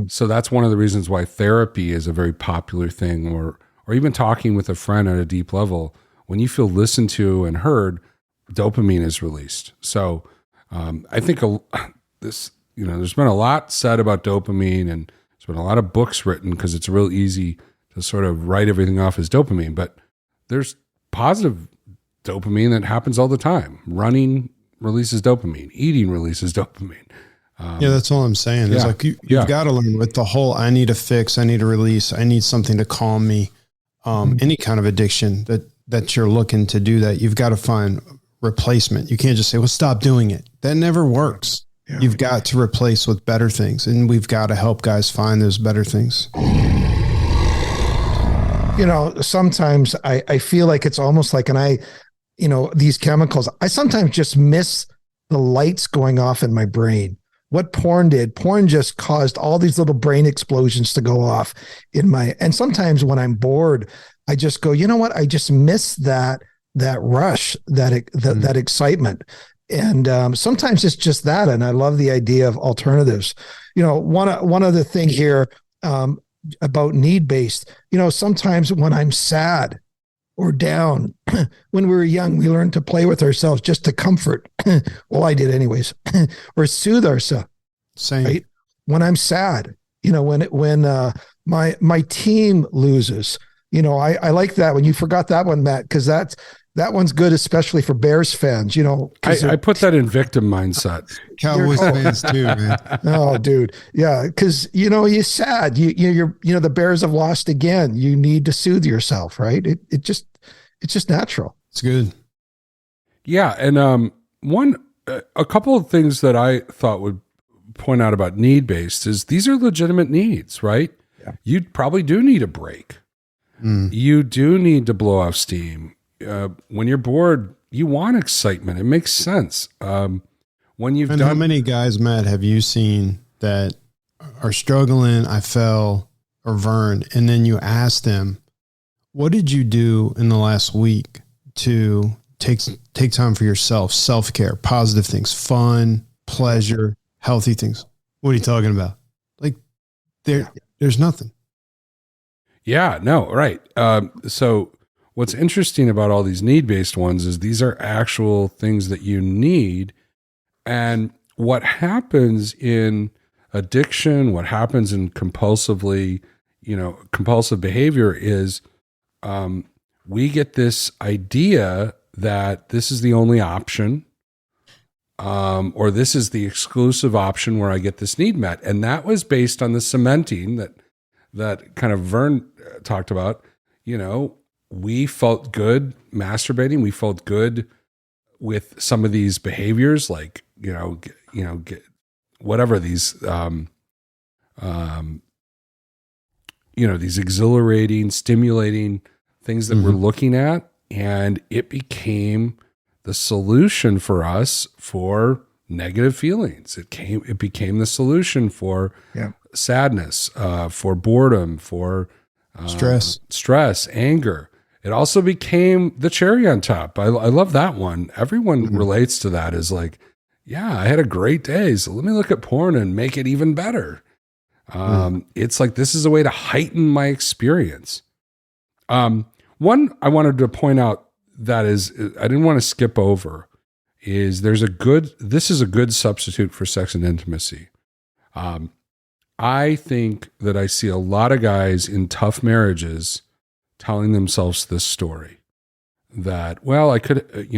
So that's one of the reasons why therapy is a very popular thing, or even talking with a friend at a deep level. When you feel listened to and heard, dopamine is released. So I think there's been a lot said about dopamine, and there's been a lot of books written because it's real easy to sort of write everything off as dopamine. But there's positive dopamine that happens all the time. Running releases dopamine. Eating releases dopamine. Yeah, that's all I'm saying. It's like you've got to learn with the whole, I need a fix, I need a release, I need something to calm me. Any kind of addiction that you're looking to do that, you've got to find replacement. You can't just say, well, stop doing it. That never works. Yeah. You've got to replace with better things. And we've got to help guys find those better things. You know, sometimes I feel like it's almost like, these chemicals, I sometimes just miss the lights going off in my brain. What porn just caused all these little brain explosions to go off and sometimes when I'm bored, I just go, you know what? I just miss that rush, that excitement. And sometimes it's just that. And I love the idea of alternatives. You know, one other thing here about need-based, sometimes when I'm sad or down, when we were young, we learned to play with ourselves just to comfort. Well, I did anyways, or soothe ourselves. Same. Right? When I'm sad, when my team loses, I like that when you forgot that one, Matt, because that one's good, especially for Bears fans. I put that in victim mindset. Cowboys fans too, man. Oh, dude, yeah, because you're sad. You're the Bears have lost again. You need to soothe yourself, right? It's just natural. It's good. Yeah, and a couple of things that I thought would point out about need-based is these are legitimate needs, right? Yeah. You probably do need a break. You do need to blow off steam. When you're bored, you want excitement. It makes sense. How many guys, Matt, have you seen that are struggling? I fell, or Vern, and then you ask them, what did you do in the last week to take time for yourself, self-care, positive things, fun, pleasure, healthy things? What are you talking about? Like there's nothing. Yeah, no, right. So what's interesting about all these need-based ones is these are actual things that you need. And what happens in addiction, what happens in compulsive behavior is we get this idea that this is the only option, or this is the exclusive option where I get this need met. And that was based on the cementing that kind of Vern talked about. We felt good masturbating. We felt good with some of these behaviors, like, whatever these, these exhilarating, stimulating things that we're looking at. And it became the solution for us for negative feelings. It became the solution for sadness, for boredom, for stress, anger. It also became the cherry on top. I love that one. Everyone relates to that as like, yeah, I had a great day, so let me look at porn and make it even better. It's like, this is a way to heighten my experience. One I wanted to point out that is, I didn't want to skip over, is this is a good substitute for sex and intimacy. I think that I see a lot of guys in tough marriages telling themselves this story that, well, I could,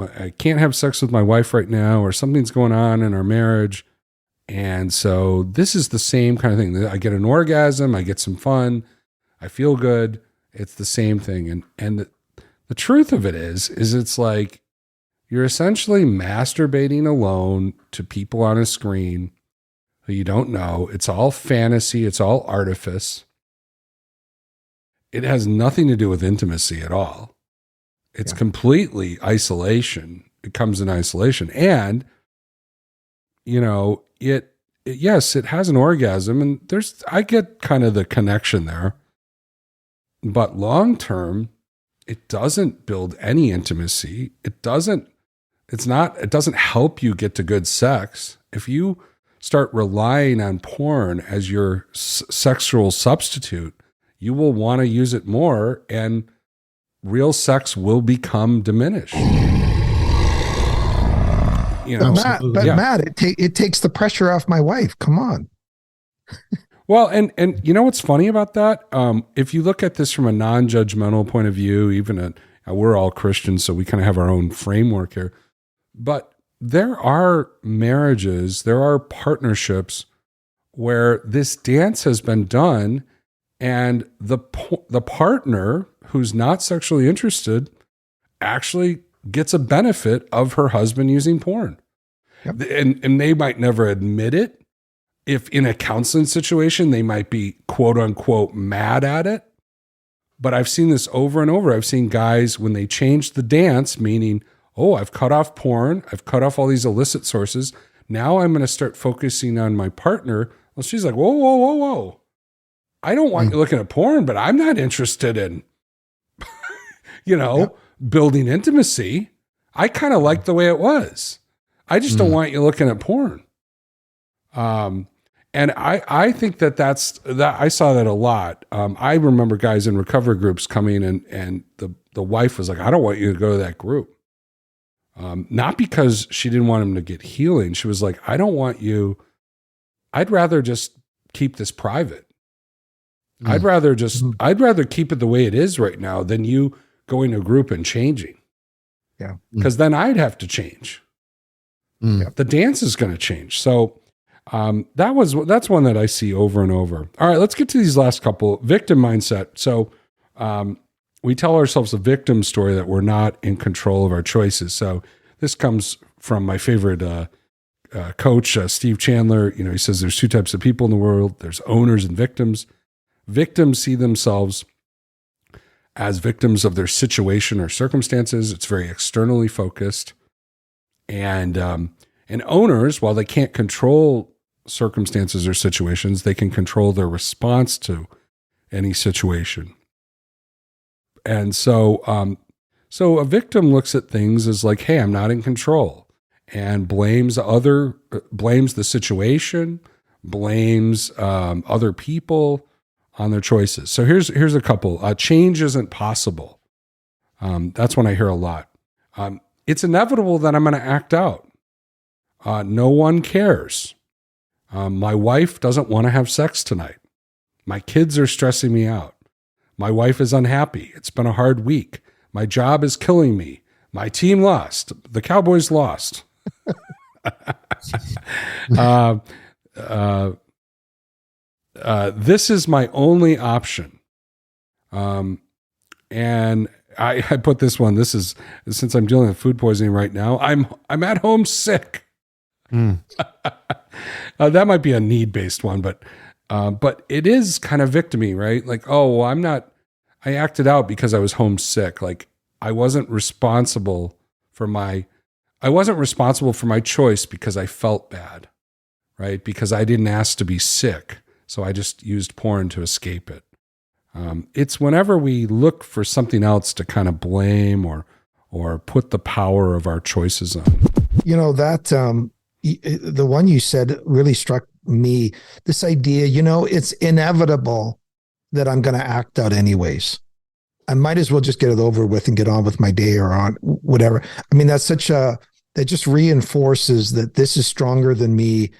I can't have sex with my wife right now, or something's going on in our marriage. And so this is the same kind of thing. I get an orgasm, I get some fun, I feel good. It's the same thing. And the truth of it is it's like you're essentially masturbating alone to people on a screen who you don't know. It's all fantasy. It's all artifice. It has nothing to do with intimacy at all. It's completely isolation. It comes in isolation. And, yes, it has an orgasm, and I get kind of the connection there. But long term, it doesn't build any intimacy. It doesn't help you get to good sex. If you start relying on porn as your sexual substitute, you will want to use it more, and real sex will become diminished. Matt, it takes the pressure off my wife. Come on. Well, and you know what's funny about that? If you look at this from a non-judgmental point of view, we're all Christians, so we kind of have our own framework here. But there are marriages, there are partnerships where this dance has been done, and the partner who's not sexually interested actually gets a benefit of her husband using porn. Yep. And they might never admit it. If in a counseling situation, they might be quote unquote mad at it. But I've seen this over and over. I've seen guys, when they change the dance, meaning, I've cut off porn, I've cut off all these illicit sources. Now I'm going to start focusing on my partner. Well, she's like, whoa. I don't want you looking at porn, but I'm not interested in, building intimacy. I kind of like the way it was. I just don't want you looking at porn. And I think that I saw that a lot. I remember guys in recovery groups coming and the wife was like, I don't want you to go to that group. Not because she didn't want him to get healing. She was like, I don't want you. I'd rather just keep this private. I'd rather keep it the way it is right now than you going to a group and changing. Yeah. Because then I'd have to change. The dance is going to change. So that's one that I see over and over. All right, let's get to these last couple. Victim mindset. So we tell ourselves a victim story that we're not in control of our choices. So this comes from my favorite coach, Steve Chandler. He says there's two types of people in the world. There's owners and victims. Victims see themselves as victims of their situation or circumstances. It's very externally focused. And owners, while they can't control circumstances or situations, they can control their response to any situation. And so a victim looks at things as like, hey, I'm not in control, and blames the situation, blames other people on their choices. So here's a couple. Change isn't possible. That's one I hear a lot. It's inevitable that I'm going to act out. No one cares. My wife doesn't want to have sex tonight. My kids are stressing me out. My wife is unhappy. It's been a hard week. My job is killing me. My team lost. The Cowboys lost. This is my only option. And I put this one. This is, since I'm dealing with food poisoning right now, I'm at home sick. That might be a need-based one, but But it is kind of victimy, right? Like, oh, well, I acted out because I was homesick. Like I wasn't responsible for my choice because I felt bad, right? Because I didn't ask to be sick. So I just used porn to escape it. It's whenever we look for something else to kind of blame or put the power of our choices on. You know, that the one you said really struck me. This idea, it's inevitable that I'm going to act out anyways. I might as well just get it over with and get on with my day or on whatever. I mean, that just reinforces that this is stronger than me.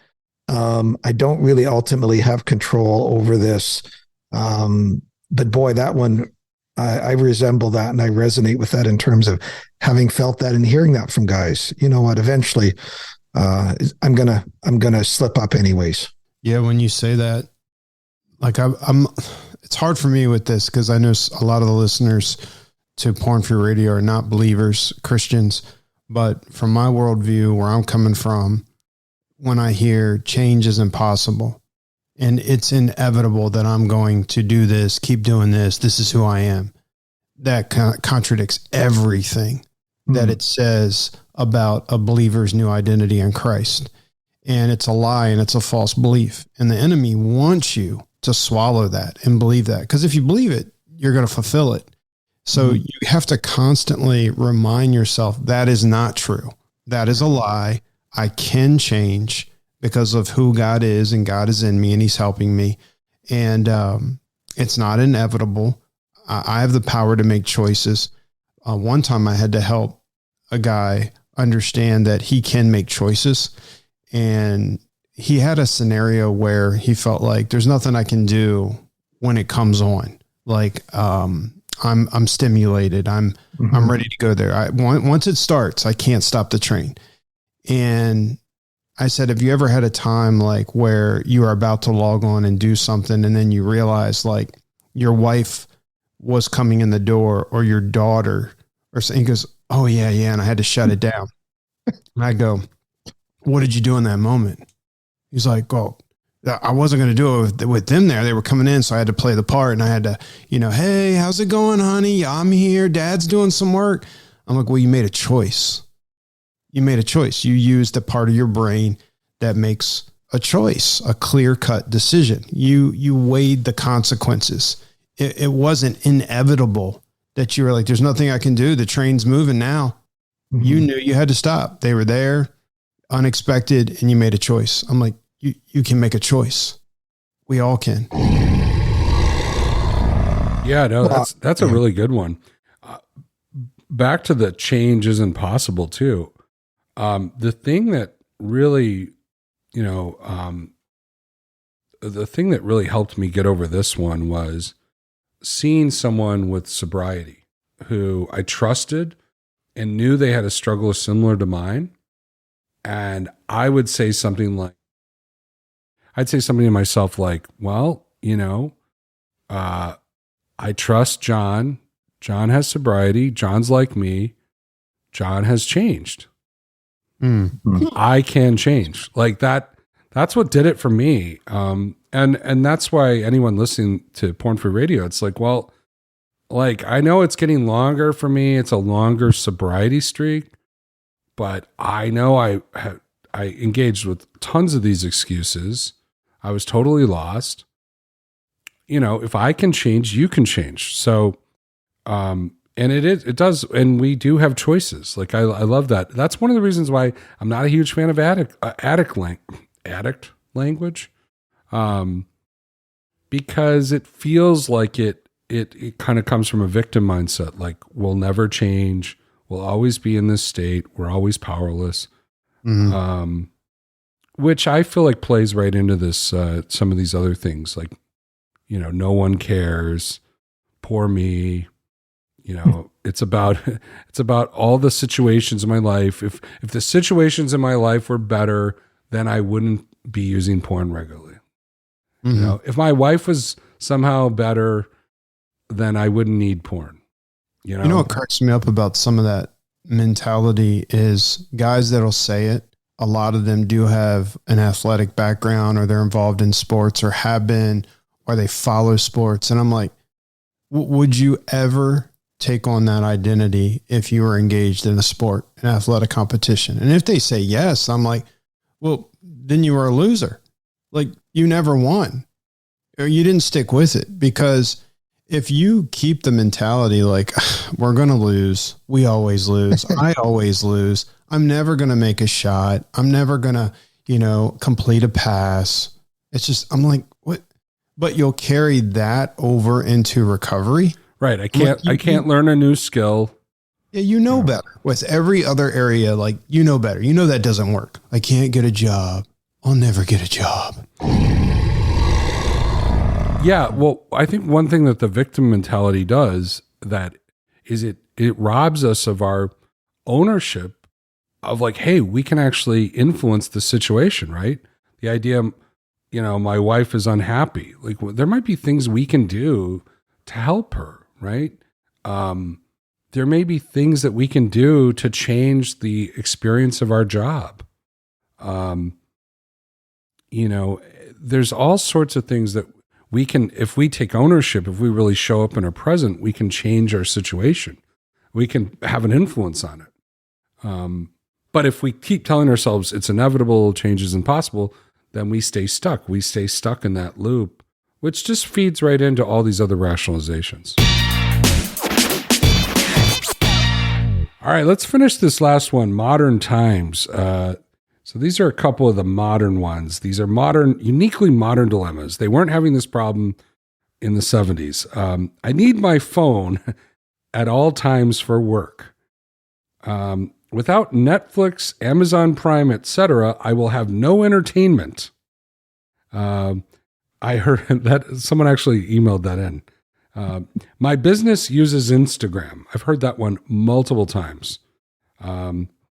I don't really ultimately have control over this. But boy, that one, I resemble that and I resonate with that in terms of having felt that and hearing that from guys. You know what? Eventually, I'm gonna slip up anyways. Yeah, when you say that, like I'm it's hard for me with this because I know a lot of the listeners to Porn Free Radio are not believers, Christians, but from my worldview, where I'm coming from, when I hear change is impossible and it's inevitable that I'm going to do this, keep doing this, this is who I am, that contradicts everything that it says about a believer's new identity in Christ. And it's a lie and it's a false belief. And the enemy wants you to swallow that and believe that. Because if you believe it, you're going to fulfill it. So you have to constantly remind yourself that is not true. That is a lie. I can change because of who God is and God is in me and he's helping me. And it's not inevitable. I have the power to make choices. One time I had to help a guy understand that he can make choices. And he had a scenario where he felt like there's nothing I can do when it comes on. Like, I'm stimulated. I'm ready to go there. Once it starts, I can't stop the train. And I said, have you ever had a time like where you are about to log on and do something and then you realize like your wife was coming in the door or your daughter or something? He goes, oh yeah. And I had to shut it down. And I go, what did you do in that moment? He's like, oh, I wasn't going to do it with them there. They were coming in. So I had to play the part and I had to, hey, how's it going, honey? I'm here. Dad's doing some work. I'm like, well, you made a choice. You made a choice. You used a part of your brain that makes a choice, a clear-cut decision. You weighed the consequences. It wasn't inevitable that you were like, there's nothing I can do. The train's moving now. You knew you had to stop. They were there, unexpected, and you made a choice. I'm like, you can make a choice. We all can. Yeah, no, that's a really good one. Back to the change isn't possible too. The thing that really, the thing that really helped me get over this one was seeing someone with sobriety who I trusted and knew they had a struggle similar to mine. And I would say something like, to myself like, well, I trust John. John has sobriety. John's like me. John has changed. I can change like that. That's what did it for me. And that's why anyone listening to Porn Free Radio, it's like, well, like, I know it's getting longer for me. It's a longer sobriety streak, but I know I engaged with tons of these excuses. I was totally lost. If I can change, you can change. So, and it does. And we do have choices. Like, I love that. That's one of the reasons why I'm not a huge fan of addict language. Because it feels like it kind of comes from a victim mindset. Like, we'll never change. We'll always be in this state. We're always powerless. Which I feel like plays right into this, some of these other things, like, no one cares, poor me, it's about all the situations in my life. If the situations in my life were better, then I wouldn't be using porn regularly. If my wife was somehow better, then I wouldn't need porn. What cracks me up about some of that mentality is guys that'll say it a lot of them do have an athletic background, or they're involved in sports, or have been, or they follow sports. And I'm like, would you ever take on that identity if you were engaged in a sport, an athletic competition? And if they say yes, I'm like, well, then you were a loser. Like, you never won, or you didn't stick with it. Because if you keep the mentality like, we're going to lose, we always lose, I always lose, I'm never going to make a shot, I'm never going to, complete a pass. It's just, I'm like, what? But you'll carry that over into recovery. Right. I can't learn a new skill. Yeah, better. With every other area, like, better. That doesn't work. I can't get a job. I'll never get a job. Yeah, well, I think one thing that the victim mentality does that is it robs us of our ownership of like, hey, we can actually influence the situation, right? The idea, my wife is unhappy. Like, there might be things we can do to help her, right? There may be things that we can do to change the experience of our job. There's all sorts of things that we can, if we take ownership, if we really show up and are present, we can change our situation. We can have an influence on it. But if we keep telling ourselves it's inevitable, change is impossible, then we stay stuck. We stay stuck in that loop, which just feeds right into all these other rationalizations. All right, let's finish this last one, modern times. So these are a couple of the modern ones. These are uniquely modern dilemmas. They weren't having this problem in the 70s. I need my phone at all times for work. Without Netflix, Amazon Prime, etc., I will have no entertainment. I heard that someone actually emailed that in. My business uses Instagram. I've heard that one multiple times.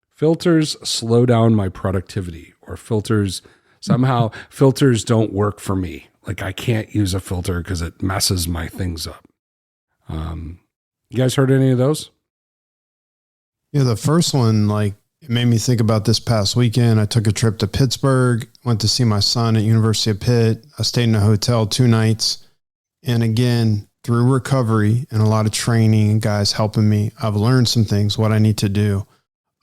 Filters slow down my productivity, or filters don't work for me. Like, I can't use a filter because it messes my things up. You guys heard any of those? Yeah, the first one, like, it made me think about this past weekend. I took a trip to Pittsburgh, went to see my son at University of Pitt. I stayed in a hotel 2 nights. And again, through recovery and a lot of training and guys helping me, I've learned some things, what I need to do.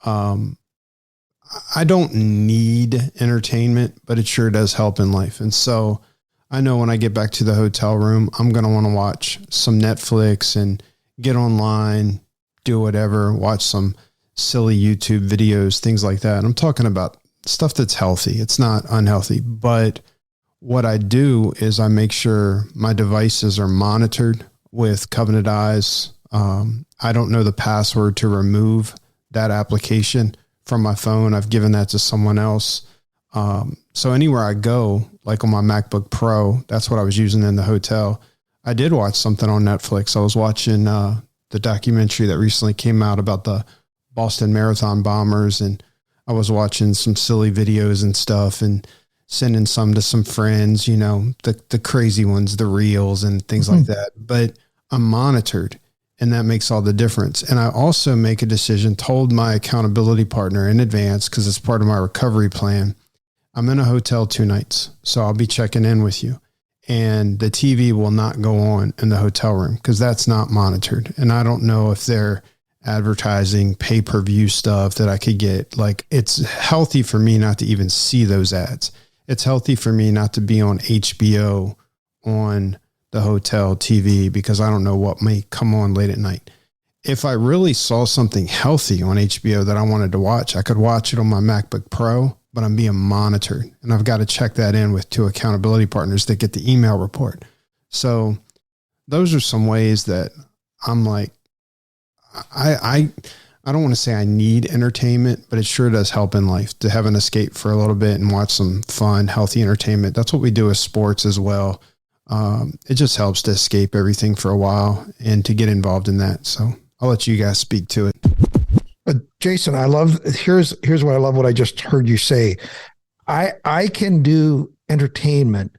I don't need entertainment, but it sure does help in life. And so I know when I get back to the hotel room, I'm going to want to watch some Netflix and get online, do whatever, watch some silly YouTube videos, things like that. And I'm talking about stuff that's healthy. It's not unhealthy, but what I do is I make sure my devices are monitored with Covenant Eyes. I don't know the password to remove that application from my phone. I've given that to someone else. So anywhere I go, like on my MacBook Pro, that's what I was using in the hotel. I did watch something on Netflix. I was watching the documentary that recently came out about the Boston Marathon bombers, and I was watching some silly videos and stuff and sending some to some friends, the crazy ones, the reels and things like that. But I'm monitored. And that makes all the difference. And I also make a decision, told my accountability partner in advance, because it's part of my recovery plan. I'm in a hotel 2 nights, so I'll be checking in with you. And the TV will not go on in the hotel room because that's not monitored. And I don't know if they're advertising pay-per-view stuff that I could get. Like, it's healthy for me not to even see those ads. It's healthy for me not to be on HBO on the hotel TV because I don't know what may come on late at night. If I really saw something healthy on HBO that I wanted to watch, I could watch it on my MacBook Pro, but I'm being monitored. And I've got to check that in with 2 accountability partners that get the email report. So those are some ways that I'm like, I don't want to say I need entertainment, but it sure does help in life to have an escape for a little bit and watch some fun, healthy entertainment. That's what we do with sports as well. It just helps to escape everything for a while and to get involved in that. So I'll let you guys speak to it. But Jason, here's what I love what I just heard you say. I can do entertainment,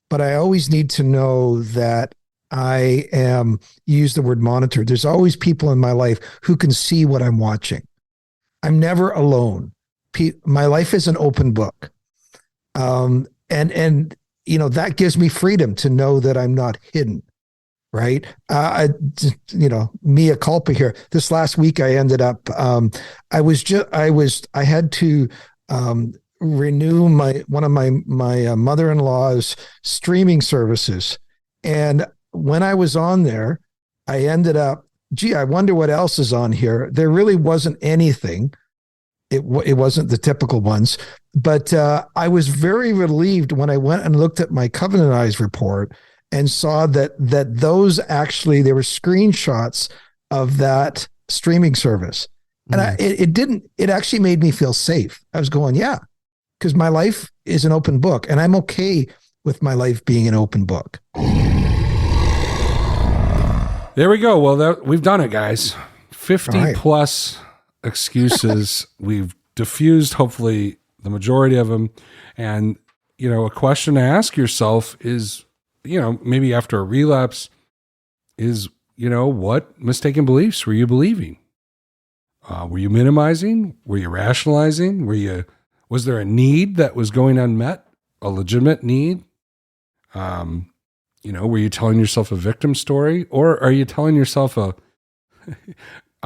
but I always need to know that you use the word monitor. There's always people in my life who can see what I'm watching. I'm never alone. my life is an open book. And that gives me freedom to know that I'm not hidden. Right. Mea culpa here. This last week, I ended up, I had to, renew one of my mother-in-law's streaming services. And when I was on there, I ended up, I wonder what else is on here. There really wasn't anything. It wasn't the typical ones, but I was very relieved when I went and looked at my Covenant report and saw that those actually, there were screenshots of that streaming service. And it actually made me feel safe. I was going, yeah, because my life is an open book, and I'm okay with my life being an open book. There we go. Well, we've done it, guys. 50 plus excuses. We've diffused, hopefully, the majority of them. And, a question to ask yourself is, maybe after a relapse is, what mistaken beliefs were you believing? Were you minimizing? Were you rationalizing? Was there a need that was going unmet? A legitimate need? Were you telling yourself a victim story, or are you telling yourself a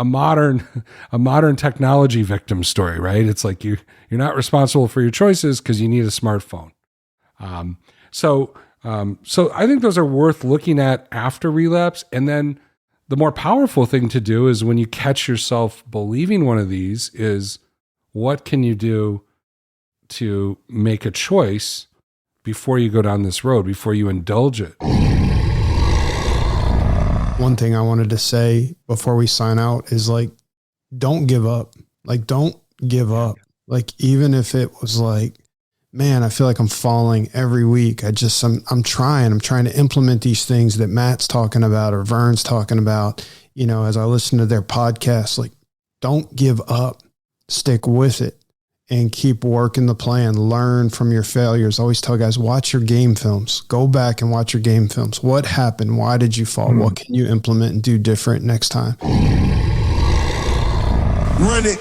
modern technology victim story, right? It's like you're not responsible for your choices because you need a smartphone. So I think those are worth looking at after relapse. And then the more powerful thing to do is when you catch yourself believing one of these is, what can you do to make a choice before you go down this road, before you indulge it? One thing I wanted to say before we sign out is don't give up. Don't give up. Even if it was man, I feel like I'm falling every week. I'm trying to implement these things that Matt's talking about or Vern's talking about, as I listen to their podcasts. Don't give up, stick with it and keep working the plan. Learn from your failures. Always tell guys, watch your game films, go back and watch your game films. What happened? Why did you fall? What can you implement and do different next time? Run it.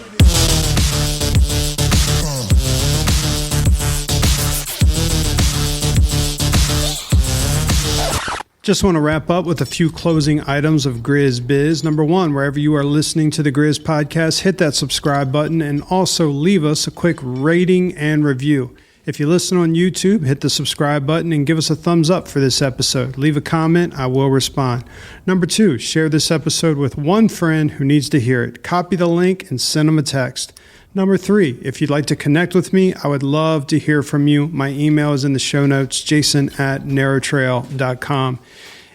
Just want to wrap up with a few closing items of GRIZ Biz. Number one, wherever you are listening to the GRIZ podcast, hit that subscribe button and also leave us a quick rating and review. If you listen on YouTube, hit the subscribe button and give us a thumbs up for this episode. Leave a comment, I will respond. Number two, share this episode with one friend who needs to hear it. Copy the link and send them a text. Number three, if you'd like to connect with me, I would love to hear from you. My email is in the show notes, jason@narrowtrail.com.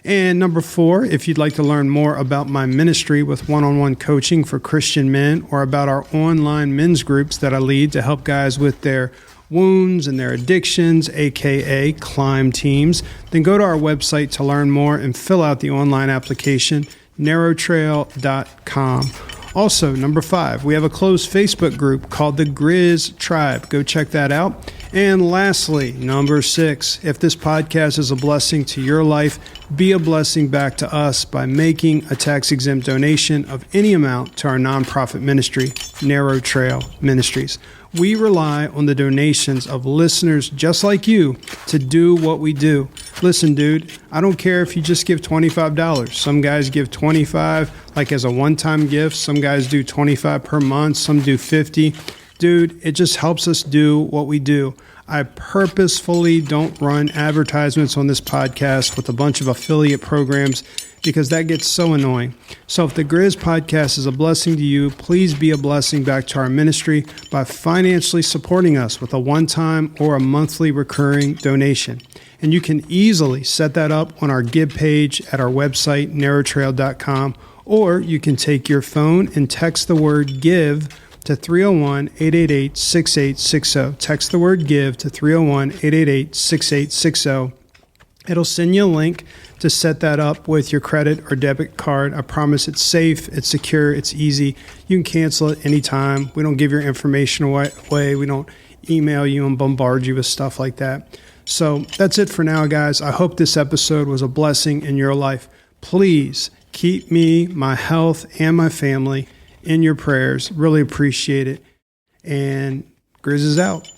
And number four, if you'd like to learn more about my ministry with one-on-one coaching for Christian men, or about our online men's groups that I lead to help guys with their wounds and their addictions, aka climb teams, then go to our website to learn more and fill out the online application, narrowtrail.com. Also, number five, we have a closed Facebook group called the GRIZ Tribe. Go check that out. And lastly, number six, if this podcast is a blessing to your life, be a blessing back to us by making a tax-exempt donation of any amount to our nonprofit ministry, Narrow Trail Ministries. We rely on the donations of listeners just like you to do what we do. Listen, dude, I don't care if you just give $25. Some guys give $25 as a one-time gift. Some guys do $25 per month. Some do $50. Dude, it just helps us do what we do. I purposefully don't run advertisements on this podcast with a bunch of affiliate programs because that gets so annoying. So if the GRIZ podcast is a blessing to you, please be a blessing back to our ministry by financially supporting us with a one-time or a monthly recurring donation. And you can easily set that up on our Give page at our website, narrowtrail.com, or you can take your phone and text the word GIVE to 301-888-6860. Text the word GIVE to 301-888-6860. It'll send you a link to set that up with your credit or debit card. I promise it's safe, it's secure, it's easy. You can cancel it anytime. We don't give your information away. We don't email you and bombard you with stuff like that. So that's it for now, guys. I hope this episode was a blessing in your life. Please keep me, my health, and my family in your prayers. Really appreciate it. And GRIZ is out.